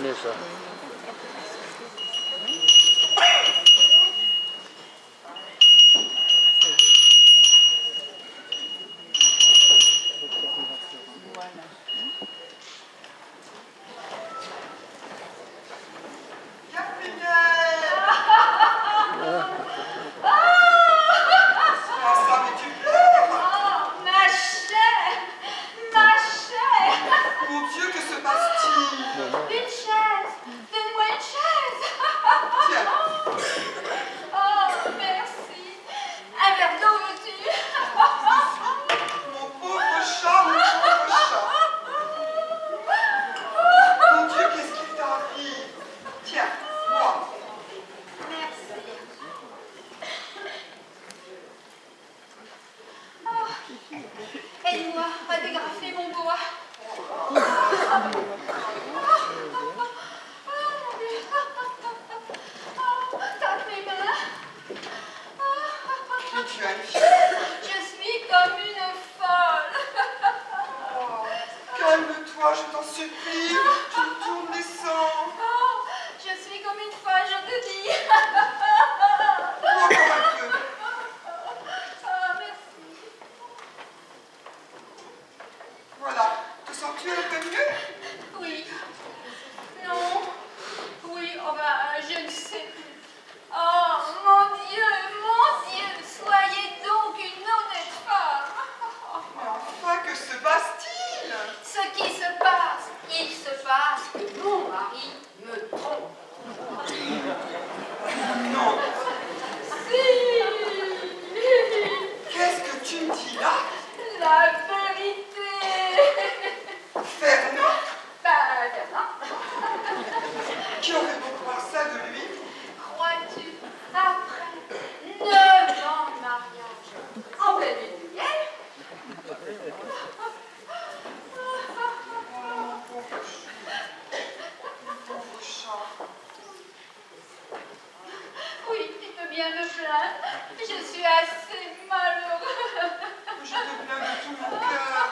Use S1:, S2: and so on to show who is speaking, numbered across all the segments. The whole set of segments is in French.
S1: connais ça.
S2: Aide-moi à dégrafer mon bois. Tape mes mains.
S3: Mais tu as une fièvre.
S2: Je suis comme une folle.
S3: Oh, calme-toi, je t'en supplie. Tu me tournes les sangs.
S2: Oh, je suis comme une folle, je te dis.
S3: Encore un peu.
S2: Ah, merci.
S3: Voilà. Te sens-tu un peu mieux?
S2: Oui. Non. Oui, oh ben, je ne sais plus. Oh, mon Dieu, soyez donc une honnête femme.
S3: Mais enfin, que se passe-t-il?
S2: Ce qui se passe, il se passe que mon mari me trompe.
S3: Non.
S2: Si.
S3: Qu'est-ce que tu me dis là?
S2: La vérité.
S3: Fernand?
S2: Ben,
S3: Qui aurait pu croire ça de lui?
S2: crois-tu, après 9 ans de mariage, en pleine lune de miel,
S3: Pauvre chat.
S2: oui, tu peux bien me plaindre, je suis assez malheureux.
S3: Je te plains de tout mon cœur.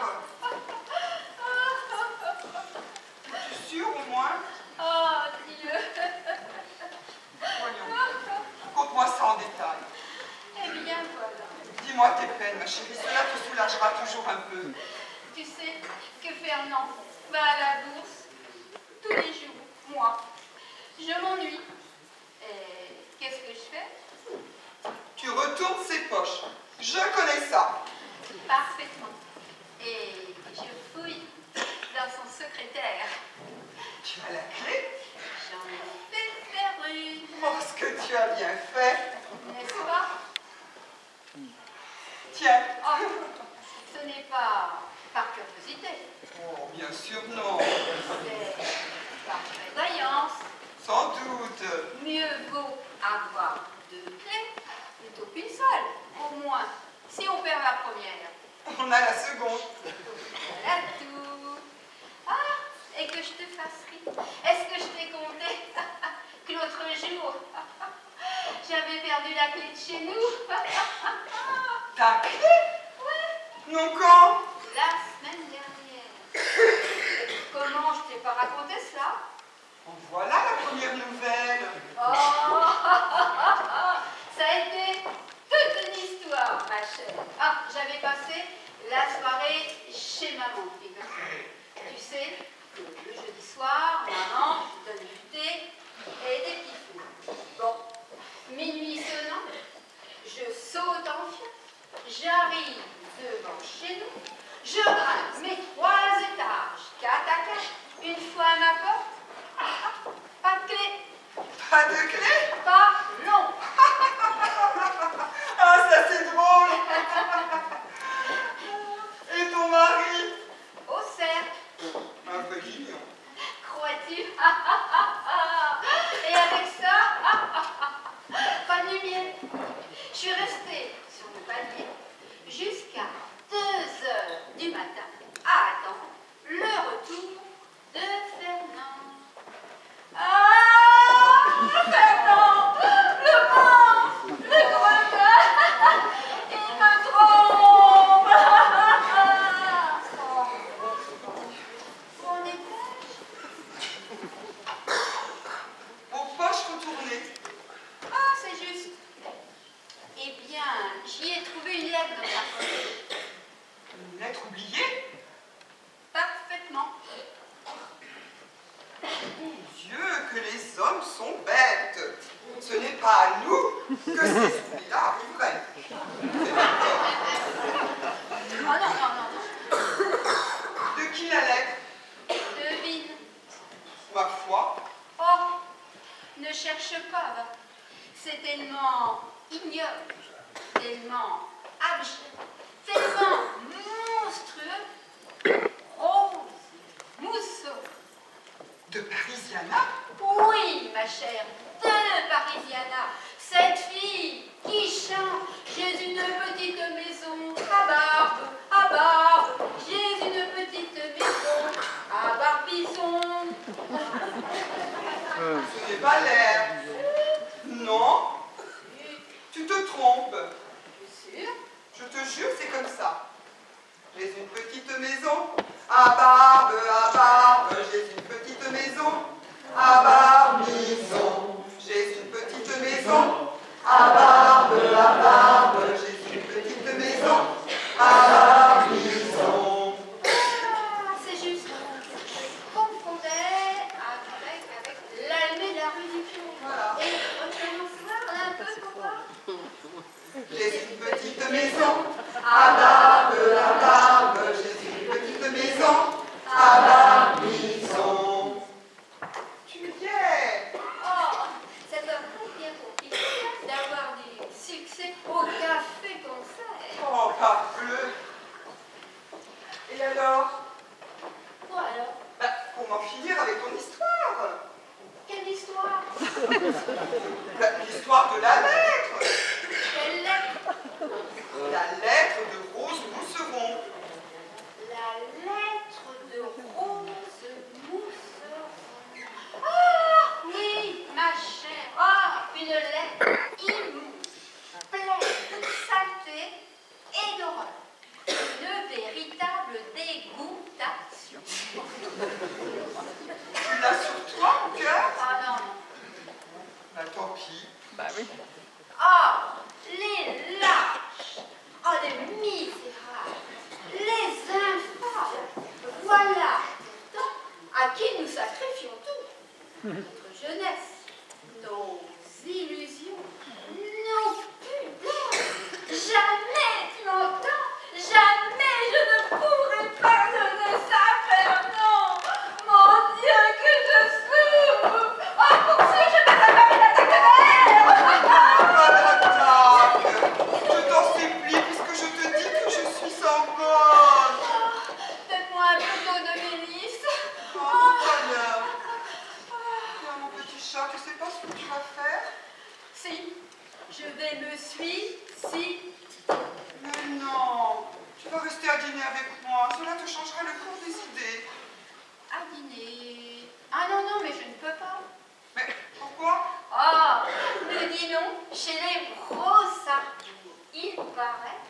S3: Es-tu sûre au moins?
S2: Oh Dieu.
S3: Voyons. Conte-moi ça en détail.
S2: Eh bien voilà.
S3: Dis-moi tes peines, ma chérie. Cela te soulagera toujours un peu.
S2: Tu sais que Fernand va à la bourse tous les jours. Moi, je m'ennuie. Et qu'est-ce que je fais?
S3: Tu retournes ses poches. Je connais ça.
S2: Parfaitement. Et je fouille dans son secrétaire.
S3: Tu as la clé?
S2: J'en ai fait faire une.
S3: Oh, ce que tu as bien fait.
S2: N'est-ce pas?
S3: Tiens.
S2: Oh, ce n'est pas par curiosité.
S3: Oh, bien sûr non.
S2: C'est par prévoyance.
S3: Sans doute.
S2: Mieux vaut avoir 2 clés plutôt qu'une seule. Au moins, si on perd la première,
S3: On a la seconde.
S2: voilà tout. Ah, et que je te fasse rire. Est-ce que je t'ai conté que l'autre jour, j'avais perdu la clé de chez nous?
S3: Ta clé?
S2: Ouais,
S3: Non, quand?
S2: la semaine dernière. Comment je t'ai pas raconté cela?
S3: En voilà la première nouvelle.
S2: Oh, ça a été toute une histoire, ma chère. Ah, j'avais passé la soirée chez maman, figure-toi. Tu sais, le jeudi soir, maman donne du thé et des petits fours. Bon, minuit sonnant, je saute en fiat, j'arrive devant chez nous, je grimpe mes 3 étages, 4 à 4, une fois à ma porte, pas de clé.
S3: Pas de clé?
S2: Pas, non.
S3: Ah, ça c'est drôle. Et ton mari?
S2: Au cercle,
S3: Un vrai gignon.
S2: crois-tu? Et avec ça, pas de lumière. Je suis restée sur le palier jusqu'à 2 heures du matin à attendre le retour de Fernand. Ah, Fernand, le pauvre, le grenat, il me trompe. Où en étais-je?
S3: que les hommes sont bêtes. Ce n'est pas à nous que ces oublis-là arriveraient. C'est d'accord.
S2: Oh non, non, non, non.
S3: De qui la lettre?
S2: Devine.
S3: Ma foi.
S2: Oh, ne cherche pas. Va. C'est tellement ignoble, tellement abject, tellement monstrueux. Rose, mousseau.
S3: De Parisiana?
S2: Oui, ma chère, de Parisiana. Cette fille qui chante. J'ai une petite maison à barbe. J'ai une petite maison à Barbizon.
S3: Ce n'est pas l'air. Non, tu te trompes.
S2: Tu es sûr?
S3: Je te jure, c'est comme ça. J'ai une petite maison à barbe. J'ai une petite maison à Barbizon. J'ai une petite maison à barbe. J'ai une petite maison à Barbizon.
S2: Ah, c'est juste. Je confondais avec l'allumée de la rue du Pion.
S3: Voilà.
S2: Et recommencer un peu pour voir.
S3: J'ai une petite maison à barbe. J'ai une petite maison à Barbizon. Tu y es.
S2: Oh, ça doit pas bien compliqué d'avoir du succès au café-concert.
S3: Oh, parbleu. Et alors?
S2: Quoi alors?
S3: Bah, comment finir avec ton histoire?
S2: Quelle histoire?
S3: Bah, l'histoire de la lettre.
S2: Quelle lettre?
S3: La lettre de Rose Mousseron.
S2: La lettre de Rose Mousseron. Ah, oui, ma chère. Ah, une lettre immonde, pleine de saleté et d'horreur. Une véritable dégoûtation.
S3: Tu l'as sur toi, mon cœur?
S2: Ah non, non.
S3: Bah, tant pis.
S1: Bah oui.
S2: Ah, les lâches, oh les misérables, les infâmes, voilà pourtant à qui nous sacrifions tout. Notre jeunesse, nos illusions, nos pudeurs. Jamais, tu m'entends? Jamais je ne pourrai pardonner ça, frère, non. Mon Dieu, que je souffre. Oh, pour sûr, je vais avoir une attaque de
S3: Pas d'attaque. Je t'en supplie, puisque je te dis que je suis sanglante.
S2: Faites-moi un peu d'eau de mélisse.
S3: Oh, tout à l'heure. Tiens, mon petit chat, tu sais pas ce que tu vas faire?
S2: Si, je vais me suicider.
S3: Mais non, tu vas rester à dîner avec moi. Cela te changera le cours des idées.
S2: À dîner. Ah non, non, mais je ne peux pas.
S3: Mais pourquoi?
S2: Ah, nous dînons chez les Brossardier. Il paraît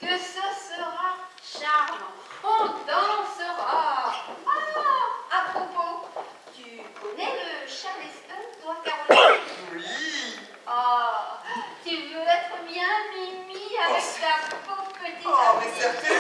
S2: que ce sera charmant. On dansera. Ah, à propos, tu connais le Charleston, toi, Caroline?
S3: Oui.
S2: Ah, tu veux être bien Mimi avec ta pauvre petite
S3: Oh, mais
S2: amie.
S3: certainement.